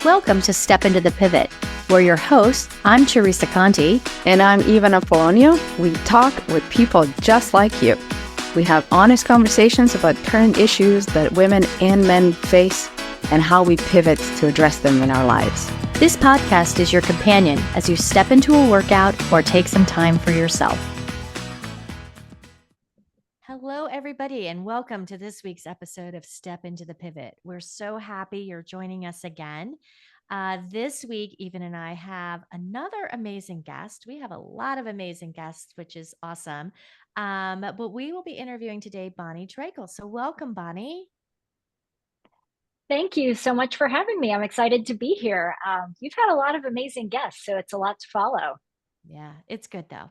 Welcome to Step Into the Pivot. We're your hosts. I'm Teresa Conti. And I'm Ivana Polonio. We talk with people just like you. We have honest conversations about current issues that women and men face and how we pivot to address them in our lives. This podcast is your companion as you step into a workout or take some time for yourself. Hello, everybody, and welcome to this week's episode of Step Into the Pivot. We're so happy you're joining us again. This week, Even and I have another amazing guest. We have a lot of amazing guests, which is awesome. But we will be interviewing today Bonnie Treichel. So welcome, Bonnie. Thank you so much for having me. I'm excited to be here. You've had a lot of amazing guests, so it's a lot to follow. Yeah, it's good though.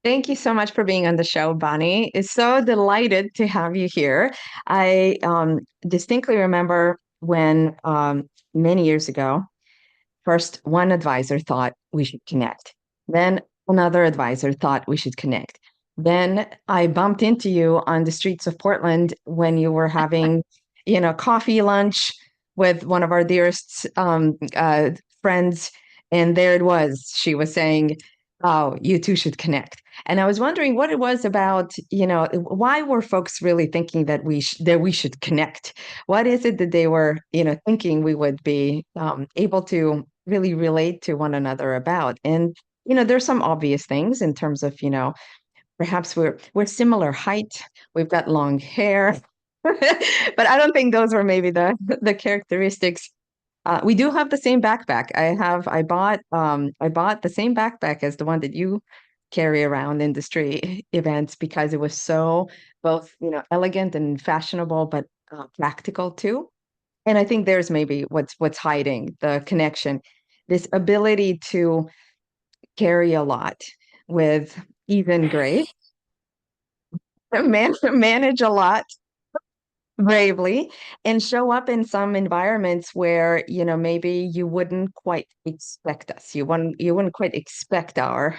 Thank you so much for being on the show, Bonnie. It's so delighted to have you here. I distinctly remember when many years ago, first one advisor thought we should connect. Then another advisor thought we should connect. Then I bumped into you on the streets of Portland when you were having, coffee, lunch with one of our dearest friends. And there it was. She was saying, "Oh, you two should connect." And I was wondering what it was about, why were folks really thinking that we should connect? What is it that they were, thinking we would be able to really relate to one another about? And there's some obvious things in terms of, perhaps we're similar height, we've got long hair, but I don't think those were maybe the characteristics. We do have the same backpack. I bought the same backpack as the one that you carry around industry events because it was so both, elegant and fashionable, but practical too. And I think there's maybe what's hiding the connection, this ability to carry a lot with even grace, manage a lot bravely, and show up in some environments where maybe you wouldn't quite expect us. You wouldn't quite expect our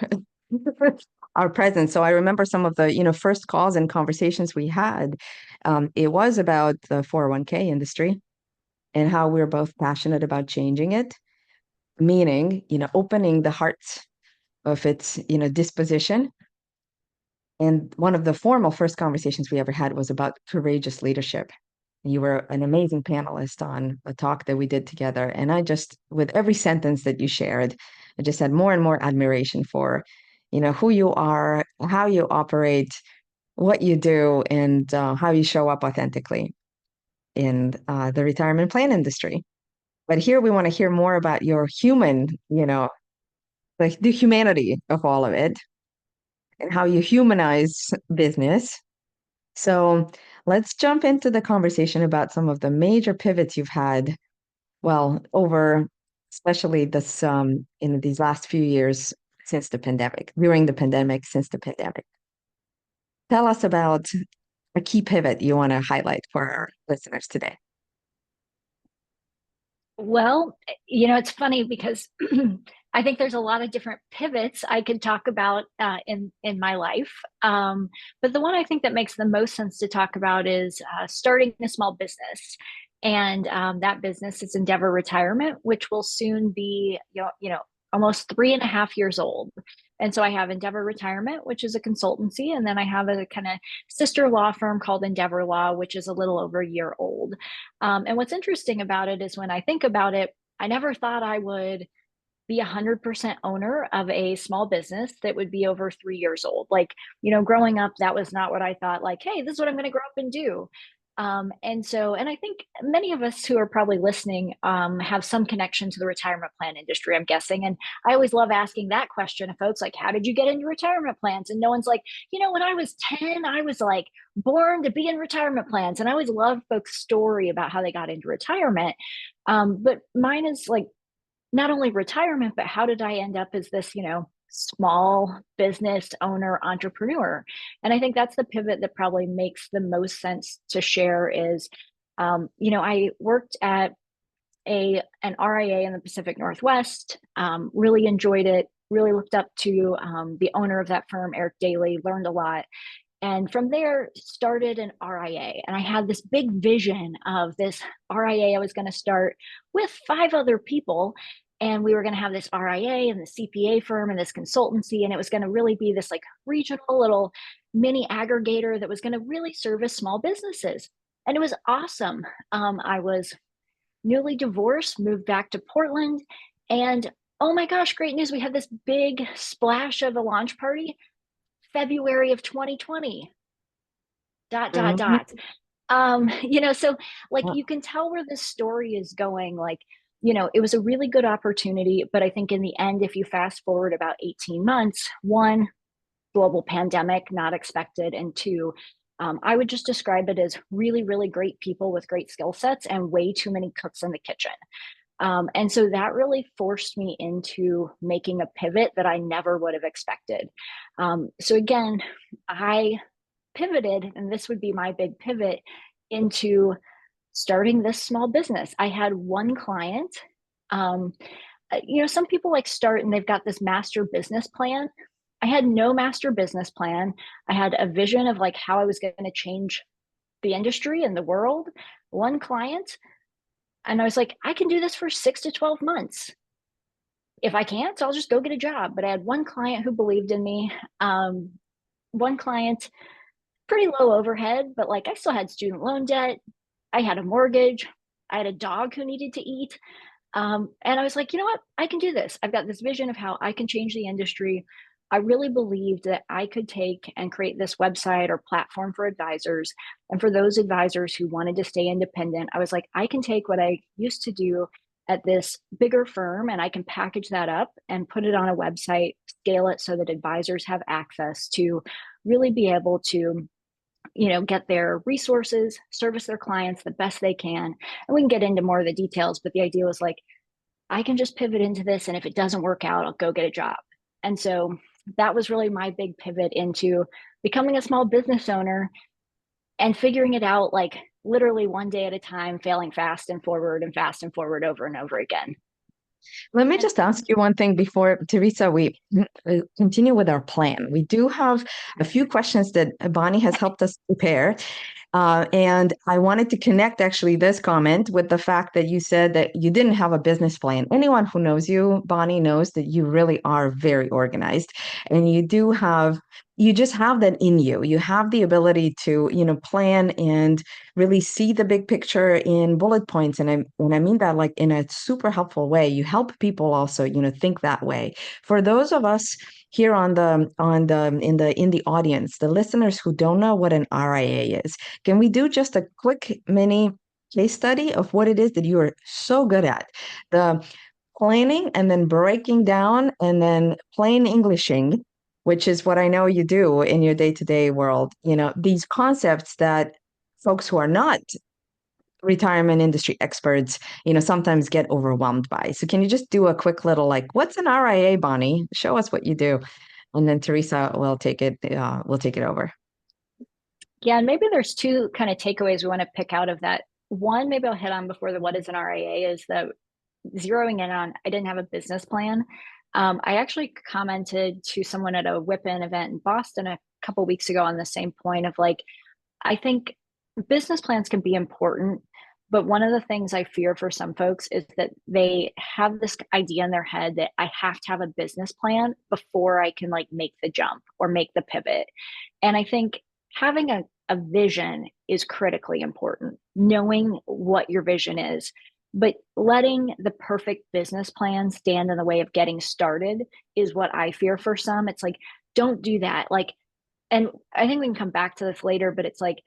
our presence. So I remember some of the first calls and conversations we had. It was about the 401k industry and how we're both passionate about changing it, meaning opening the hearts of its disposition. And one of the formal first conversations we ever had was about courageous leadership. You were an amazing panelist on a talk that we did together. And I just, with every sentence that you shared, I just had more and more admiration for, who you are, how you operate, what you do, and how you show up authentically in the retirement plan industry. But here we want to hear more about your human, the humanity of all of it and how you humanize business. So let's jump into the conversation about some of the major pivots you've had, well, over especially this in these last few years since the pandemic, during the pandemic, since the pandemic. Tell us about a key pivot you want to highlight for our listeners today. Well, it's funny because I think there's a lot of different pivots I could talk about in my life. But the one I think that makes the most sense to talk about is starting a small business. And that business is Endeavor Retirement, which will soon be, almost 3.5 years old. And so I have Endeavor Retirement, which is a consultancy, and then I have a kind of sister law firm called Endeavor Law, which is a little over a year old. And what's interesting about it is when I think about it, I never thought I would be 100% owner of a small business that would be over 3 years old. Like, growing up, that was not what I thought, like, hey, this is what I'm going to grow up and do. And I think many of us who are probably listening have some connection to the retirement plan industry, I'm guessing. And I always love asking that question of folks, like, how did you get into retirement plans? And no one's like, when I was 10, I was like born to be in retirement plans. And I always love folks' story about how they got into retirement. But mine is like not only retirement, but how did I end up as this, small business owner entrepreneur? And I think that's the pivot that probably makes the most sense to share is, I worked at an RIA in the Pacific Northwest, really enjoyed it, really looked up to the owner of that firm, Eric Daly, learned a lot. And from there started an RIA. And I had this big vision of this RIA I was going to start with 5 other people. And we were going to have this RIA and the CPA firm and this consultancy. And it was going to really be this like regional little mini aggregator that was going to really service small businesses. And it was awesome. I was newly divorced, moved back to Portland. And oh my gosh, great news. We had this big splash of a launch party, February of 2020, dot, dot, Mhm. dot. So like you can tell where this story is going. Like, it was a really good opportunity. But I think in the end, if you fast forward about 18 months, one, global pandemic, not expected. And two, I would just describe it as really, really great people with great skill sets and way too many cooks in the kitchen. And so that really forced me into making a pivot that I never would have expected. So again, I pivoted, and this would be my big pivot into starting this small business. I had one client. Um, some people like start and they've got this master business plan. I had no master business plan. I had a vision of like how I was going to change the industry and the world. One client, and I was like, I can do this for 6 to 12 months. If I can't, I'll just go get a job. But I had one client who believed in me. One client, pretty low overhead, but like I still had student loan debt. I had a mortgage. I had a dog who needed to eat. And I was like, you know what? I can do this. I've got this vision of how I can change the industry. I really believed that I could take and create this website or platform for advisors. And for those advisors who wanted to stay independent, I was like, I can take what I used to do at this bigger firm and I can package that up and put it on a website, scale it so that advisors have access to really be able to get their resources, service their clients the best they can. And we can get into more of the details, but the idea was like, I can just pivot into this. And if it doesn't work out, I'll go get a job. And so that was really my big pivot into becoming a small business owner and figuring it out like literally one day at a time, failing fast and forward over and over again. Let me And just ask you one thing before, Teresa, we continue with our plan. We do have a few questions that Bonnie has helped us prepare. And I wanted to connect actually this comment with the fact that you said that you didn't have a business plan. Anyone who knows you, Bonnie, knows that you really are very organized and you just have that in you. You have the ability to, plan and really see the big picture in bullet points. And I mean that like in a super helpful way. You help people also, think that way. For those of us here in the audience, the listeners who don't know what an RIA is, can we do just a quick mini case study of what it is that you are so good at? The planning and then breaking down and then plain Englishing, which is what I know you do in your day-to-day world. These concepts that folks who are not retirement industry experts, sometimes get overwhelmed by. So can you just do a quick little like, what's an RIA, Bonnie? Show us what you do. And then Teresa will take it over. Yeah, and maybe there's two kind of takeaways we want to pick out of that. One, maybe I'll hit on before the what is an RIA is the zeroing in on I didn't have a business plan. I actually commented to someone at a Whip-In event in Boston a couple weeks ago on the same point of like, I think business plans can be important, but one of the things I fear for some folks is that they have this idea in their head that I have to have a business plan before I can like make the jump or make the pivot. And I think having a vision is critically important, knowing what your vision is, but letting the perfect business plan stand in the way of getting started is what I fear for some. It's like, don't do that. Like, and I think we can come back to this later, but it's like,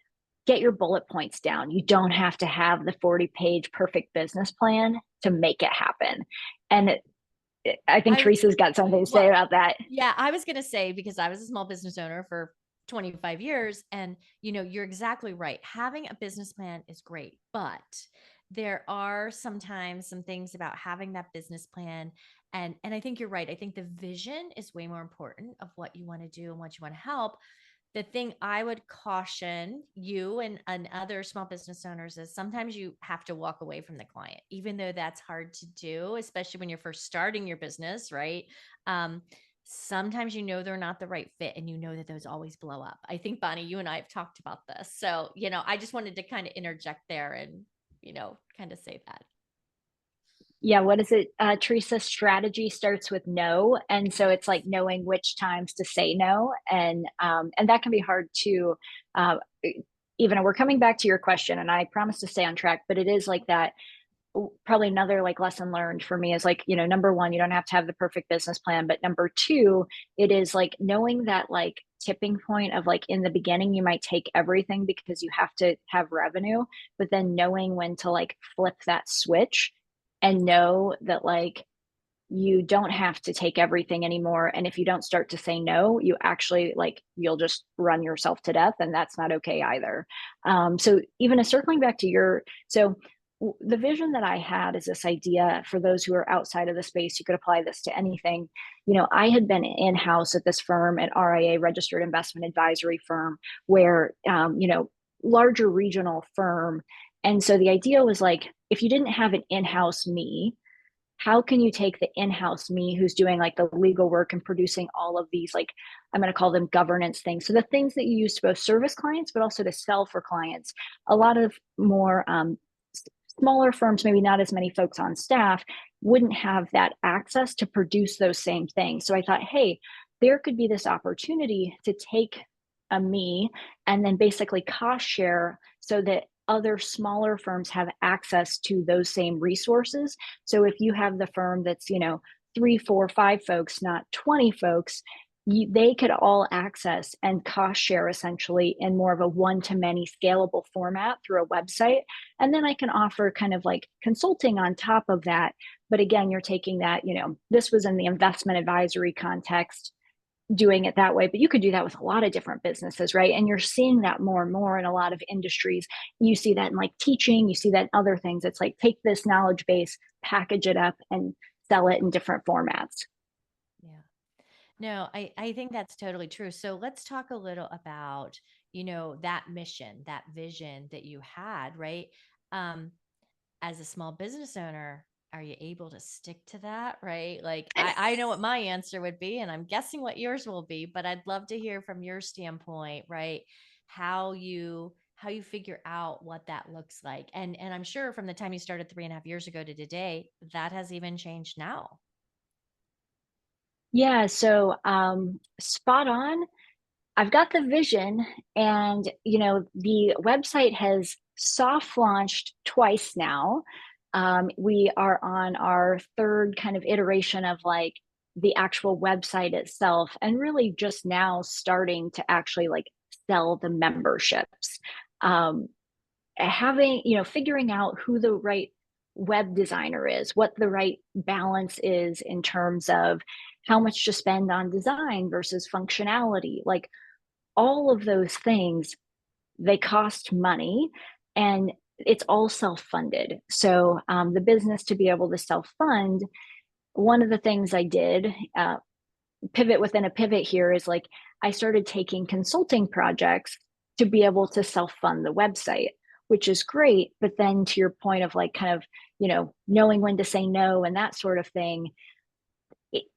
get your bullet points down. You don't have to have the 40-page perfect business plan to make it happen. And I think I, Teresa's got something to say well, about that. yeah, I was going to say, because I was a small business owner for 25 years, and you're exactly right. Having a business plan is great, but there are sometimes some things about having that business plan. And I think you're right. I think the vision is way more important of what you want to do and what you want to help. The thing I would caution you and other small business owners is sometimes you have to walk away from the client, even though that's hard to do, especially when you're first starting your business, right? Um, sometimes you know they're not the right fit, and you know that those always blow up. I think, Bonnie, you and I have talked about this. So, I just wanted to kind of interject there and, kind of say that. Yeah, what is it? Teresa, strategy starts with no. And so it's like knowing which times to say no. And that can be hard to even we're coming back to your question, and I promise to stay on track, but it is like that. Probably another like lesson learned for me is like, number one, you don't have to have the perfect business plan, but number two, it is like knowing that like tipping point of like in the beginning you might take everything because you have to have revenue, but then knowing when to like flip that switch and know that like you don't have to take everything anymore. And if you don't start to say no, you actually like you'll just run yourself to death, and that's not okay either. So even circling back to the vision that I had is this idea for those who are outside of the space. You could apply this to anything. I had been in-house at this firm, an RIA, registered investment advisory firm, where larger regional firm. And so the idea was like, if you didn't have an in-house me, how can you take the in-house me who's doing like the legal work and producing all of these, like, I'm going to call them governance things, so the things that you use to both service clients but also to sell for clients. A lot of more smaller firms, maybe not as many folks on staff, wouldn't have that access to produce those same things. So I thought, hey, there could be this opportunity to take a me and then basically cost share so that other smaller firms have access to those same resources. So if you have the firm that's, 3, 4, 5 folks, not 20 folks, they could all access and cost share essentially in more of a one-to-many scalable format through a website. And then I can offer kind of like consulting on top of that. But again, you're taking that, this was in the investment advisory context, doing it that way, but you could do that with a lot of different businesses, right? And you're seeing that more and more in a lot of industries. You see that in like teaching, you see that in other things. It's like, take this knowledge base, package it up, and sell it in different formats. Yeah. No, I think that's totally true. So let's talk a little about, that mission, that vision that you had, right? Um, as a small business owner, are you able to stick to that? Right. Like I know what my answer would be, and I'm guessing what yours will be, but I'd love to hear from your standpoint, right? How you figure out what that looks like. And I'm sure from the time you started 3.5 years ago to today, that has even changed now. Yeah, so spot on. I've got the vision, and the website has soft launched twice now. We are on our third kind of iteration of like the actual website itself, and really just now starting to actually like sell the memberships. Um, figuring out who the right web designer is, what the right balance is in terms of how much to spend on design versus functionality, like all of those things, they cost money, and it's all self-funded. So the business, to be able to self-fund, one of the things I did, pivot within a pivot here, is like I started taking consulting projects to be able to self-fund the website, which is great. But then to your point of like kind of, knowing when to say no and that sort of thing,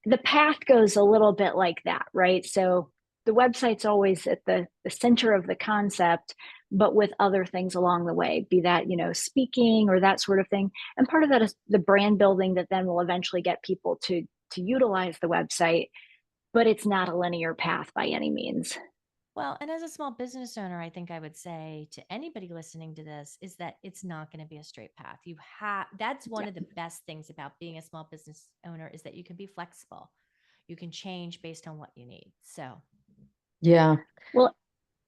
the path goes a little bit like that, right? So the website's always at the center of the concept, but with other things along the way, be that, speaking or that sort of thing. And part of that is the brand building that then will eventually get people to utilize the website, but it's not a linear path by any means. Well, and as a small business owner, I think I would say to anybody listening to this is that it's not going to be a straight path. That's one Yeah. of the best things about being a small business owner is that you can be flexible. You can change based on what you need. So, Yeah. Well,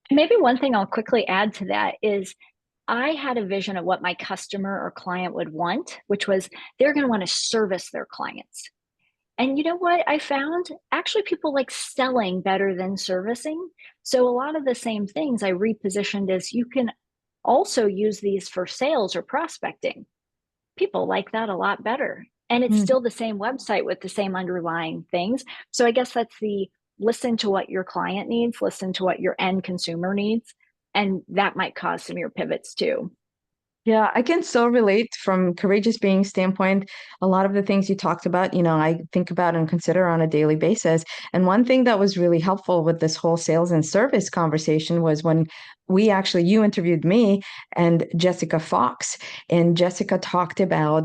maybe one thing I'll quickly add to that is I had a vision of what my customer or client would want, which was they're going to want to service their clients. And you know what I found? Actually, people like selling better than servicing. So a lot of the same things I repositioned as you can also use these for sales or prospecting. People like that a lot better. And it's Mm. still the same website with the same underlying things. So I guess that's the listen to what your client needs, listen to what your end consumer needs. And that might cause some of your pivots too. Yeah, I can so relate from courageous being standpoint. A lot of the things you talked about, I think about and consider on a daily basis. And one thing that was really helpful with this whole sales and service conversation was when you interviewed me and Jessica Fox, and Jessica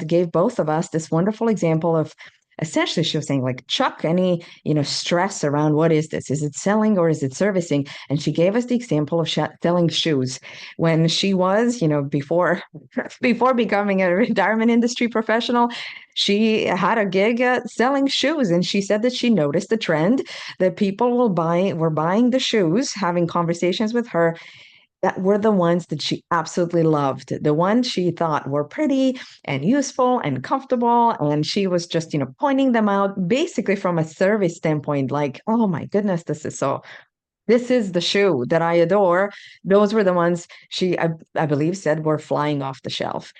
gave both of us this wonderful example of essentially she was saying like, chuck any, stress around what is this? Is it selling or is it servicing? And she gave us the example of selling shoes when she was, before becoming a retirement industry professional, she had a gig selling shoes, and she said that she noticed the trend that people were buying the shoes, having conversations with her that were the ones that she absolutely loved, the ones she thought were pretty and useful and comfortable, and she was just pointing them out basically from a service standpoint, like, oh my goodness, this is the shoe that I adore. Those were the ones I believe, said were flying off the shelf.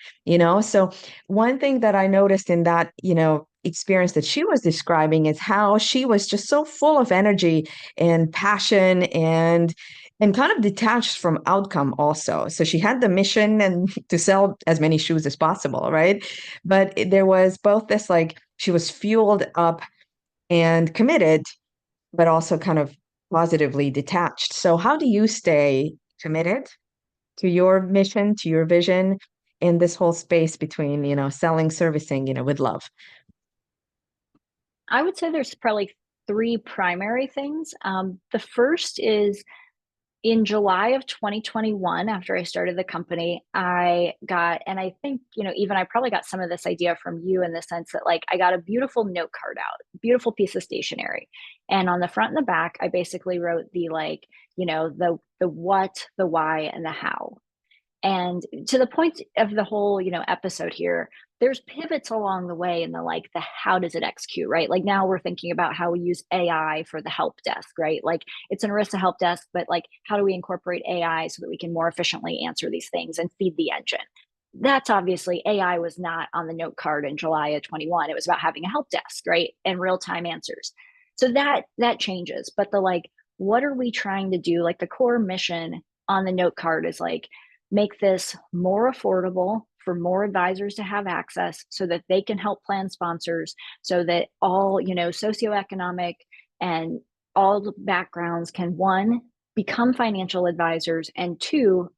So one thing that I noticed in that, experience that she was describing is how she was just so full of energy and passion and kind of detached from outcome also. So she had the mission and to sell as many shoes as possible, right? But there was both this like she was fueled up and committed, but also kind of positively detached. So, how do you stay committed to your mission, to your vision in this whole space between, selling, servicing, with love? I would say there's probably three primary things. The first is in July of 2021, after I started the company, I got, and I think, even I probably got some of this idea from you in the sense that like I got a beautiful note card out, beautiful piece of stationery. And on the front and the back, I basically wrote the like, the what, the why, and the how. And to the point of the whole, episode here, there's pivots along the way in the like the how does it execute, right? Like now we're thinking about how we use AI for the help desk, right? Like it's an Arista help desk, but like how do we incorporate AI so that we can more efficiently answer these things and feed the engine? That's obviously AI was not on the note card in July of 21. It was about having a help desk, right? And real-time answers. So that changes. But the like, what are we trying to do? Like the core mission on the note card is like make this more affordable for more advisors to have access so that they can help plan sponsors so that all socioeconomic and all the backgrounds can one become financial advisors and two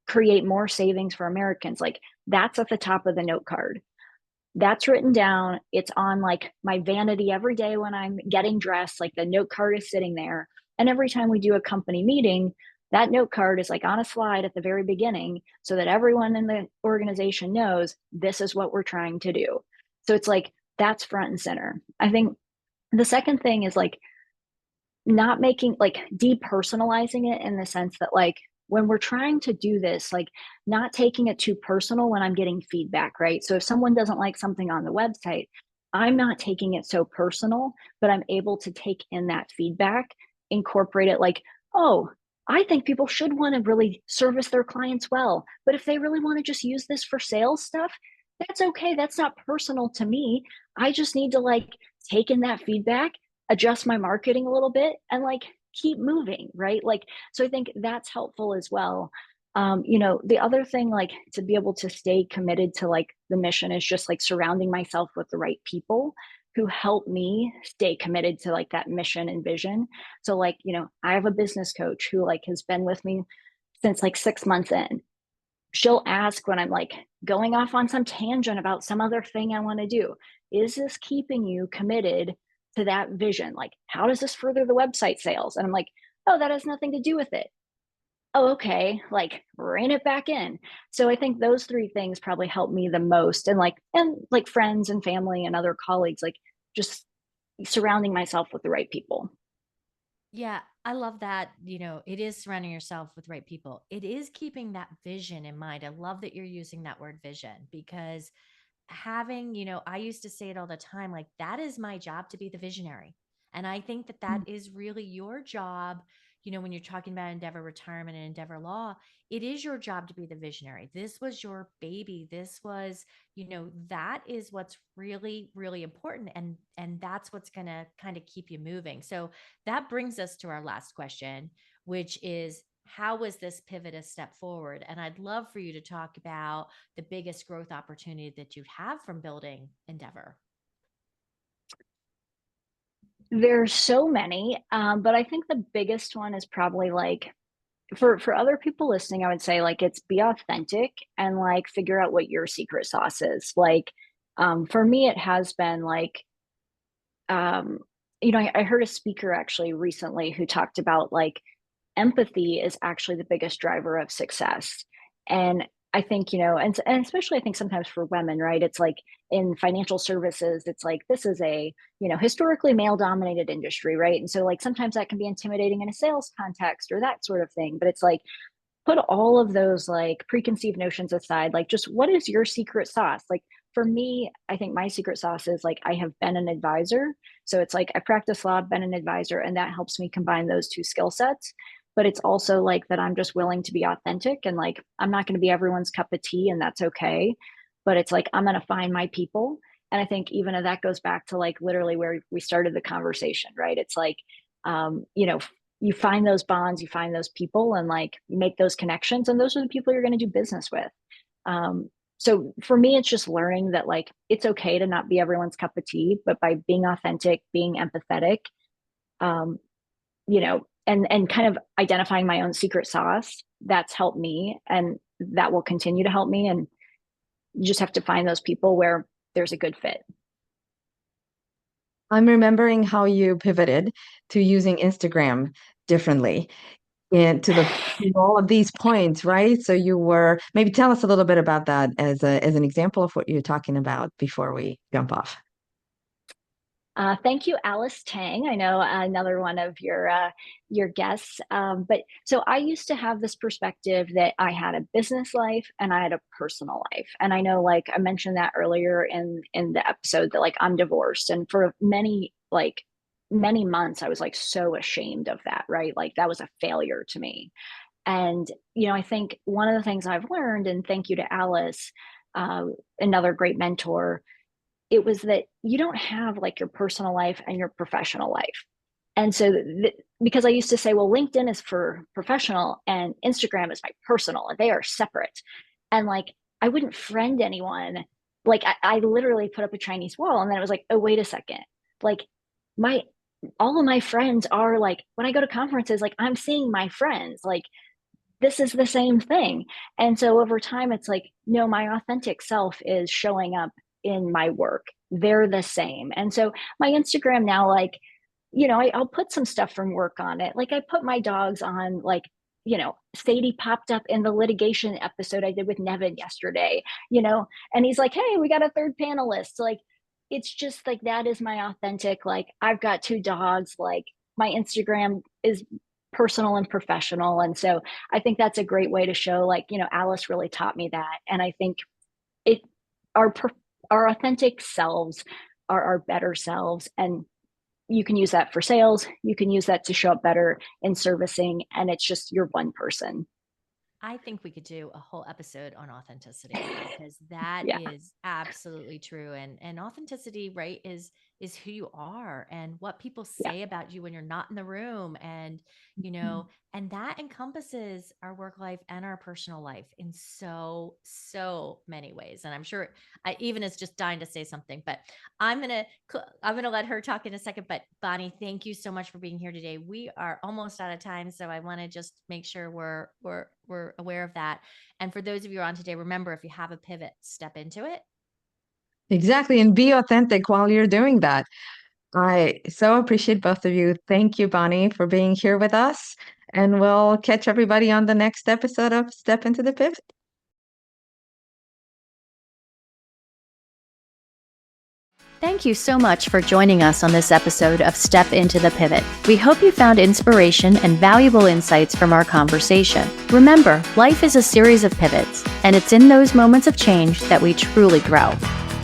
create more savings for Americans. Like that's at the top of the note card. That's written down. It's on like my vanity every day when I'm getting dressed. Like the note card is sitting there. And every time we do a company meeting, that note card is like on a slide at the very beginning so that everyone in the organization knows this is what we're trying to do. So it's like that's front and center. I think the second thing is like not making like depersonalizing it in the sense that like when we're trying to do this like not taking it too personal when I'm getting feedback, right? So if someone doesn't like something on the website, I'm not taking it so personal, but I'm able to take in that feedback, incorporate it like, oh, I think people should want to really service their clients well, but if they really want to just use this for sales stuff, that's okay. That's not personal to me. I just need to like take in that feedback, adjust my marketing a little bit, and like keep moving, right? Like, so I think that's helpful as well. The other thing, like to be able to stay committed to like the mission is just like surrounding myself with the right people who help me stay committed to like that mission and vision. So like, I have a business coach who like has been with me since like 6 months in. She'll ask when I'm like going off on some tangent about some other thing I want to do, is this keeping you committed to that vision? Like, how does this further the website sales? And I'm like, oh, that has nothing to do with it. Oh, okay. Like, rein it back in. So I think those three things probably help me the most. And like friends and family and other colleagues, like just surrounding myself with the right people. Yeah, I love that. It is surrounding yourself with right people. It is keeping that vision in mind. I love that you're using that word vision because I used to say it all the time, like, that is my job to be the visionary. And I think that that is really your job. When you're talking about Endeavor Retirement and Endeavor Law, it is your job to be the visionary. This was your baby. This was, that is what's really, really important. And that's what's going to kind of keep you moving. So that brings us to our last question, which is how was this pivot a step forward? And I'd love for you to talk about the biggest growth opportunity that you have from building Endeavor. There's so many, but I think the biggest one is probably like for other people listening, I would say like it's be authentic and like figure out what your secret sauce is. Like for me, it has been like um, I heard a speaker actually recently who talked about like empathy is actually the biggest driver of success. And I think, and especially I think sometimes for women, right? It's like in financial services, it's like this is a, historically male dominated industry, right? And so like sometimes that can be intimidating in a sales context or that sort of thing. But it's like put all of those like preconceived notions aside, like just what is your secret sauce? Like for me, I think my secret sauce is like I have been an advisor. So it's like I practice law, been an advisor, and that helps me combine those two skill sets. But it's also like that I'm just willing to be authentic and like I'm not going to be everyone's cup of tea, and that's okay. But it's like I'm going to find my people. And I think even if that goes back to like literally where we started the conversation, right? It's like, you find those bonds, you find those people, and like you make those connections, and those are the people you're going to do business with. So for me, it's just learning that like it's okay to not be everyone's cup of tea, but by being authentic, being empathetic, um, and kind of identifying my own secret sauce, that's helped me, and that will continue to help me. And you just have to find those people where there's a good fit. I'm remembering how you pivoted to using Instagram differently and to all of these points, right? So you were maybe tell us a little bit about that as an example of what you're talking about before we jump off. Thank you, Alice Tang. I know another one of your guests. But so I used to have this perspective that I had a business life and I had a personal life. And I know, like I mentioned that earlier in the episode, that like I'm divorced, and for many months I was like so ashamed of that. Right, like that was a failure to me. And I think one of the things I've learned, and thank you to Alice, another great mentor, it was that you don't have like your personal life and your professional life. And so because I used to say, well, LinkedIn is for professional and Instagram is my personal, and they are separate. And like I wouldn't friend anyone. Like I literally put up a Chinese wall, and then it was like, oh, wait a second. Like my all of my friends are like, when I go to conferences, like I'm seeing my friends, like this is the same thing. And so over time, it's like, no, my authentic self is showing up in my work. They're the same. And so my Instagram now, like, I'll put some stuff from work on it. Like I put my dogs on, like, Sadie popped up in the litigation episode I did with Nevin yesterday, and he's like, hey, we got a third panelist. Like, it's just like, that is my authentic, like, I've got two dogs, like my Instagram is personal and professional. And so I think that's a great way to show, like, Alice really taught me that. And I think it, our, our authentic selves are our better selves. And you can use that for sales. You can use that to show up better in servicing. And it's just, you're one person. I think we could do a whole episode on authenticity, because that Yeah. is absolutely true. And authenticity, right, is who you are and what people say about you when you're not in the room. And, and that encompasses our work life and our personal life in so many ways. And I'm sure even is just dying to say something, but I'm gonna let her talk in a second. But Bonnie, thank you so much for being here today. We are almost out of time, so I want to just make sure we're aware of that. And for those of you who are on today, remember, if you have a pivot, step into it. Exactly. And be authentic while you're doing that. I so appreciate both of you. Thank you, Bonnie, for being here with us. And we'll catch everybody on the next episode of Step into the Pivot. Thank you so much for joining us on this episode of Step into the Pivot. We hope you found inspiration and valuable insights from our conversation. Remember, life is a series of pivots, and it's in those moments of change that we truly grow.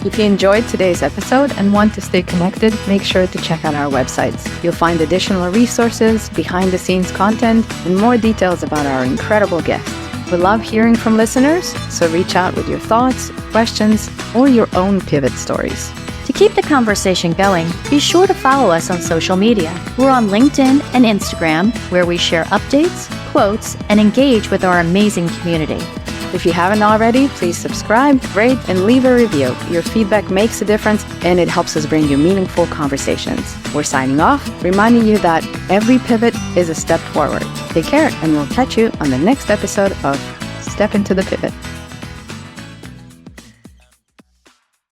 If you enjoyed today's episode and want to stay connected, make sure to check out our websites. You'll find additional resources, behind-the-scenes content, and more details about our incredible guests. We love hearing from listeners, so reach out with your thoughts, questions, or your own pivot stories. To keep the conversation going, be sure to follow us on social media. We're on LinkedIn and Instagram, where we share updates, quotes, and engage with our amazing community. If you haven't already, please subscribe, rate, and leave a review. Your feedback makes a difference, and it helps us bring you meaningful conversations. We're signing off, reminding you that every pivot is a step forward. Take care, and we'll catch you on the next episode of Step into the Pivot.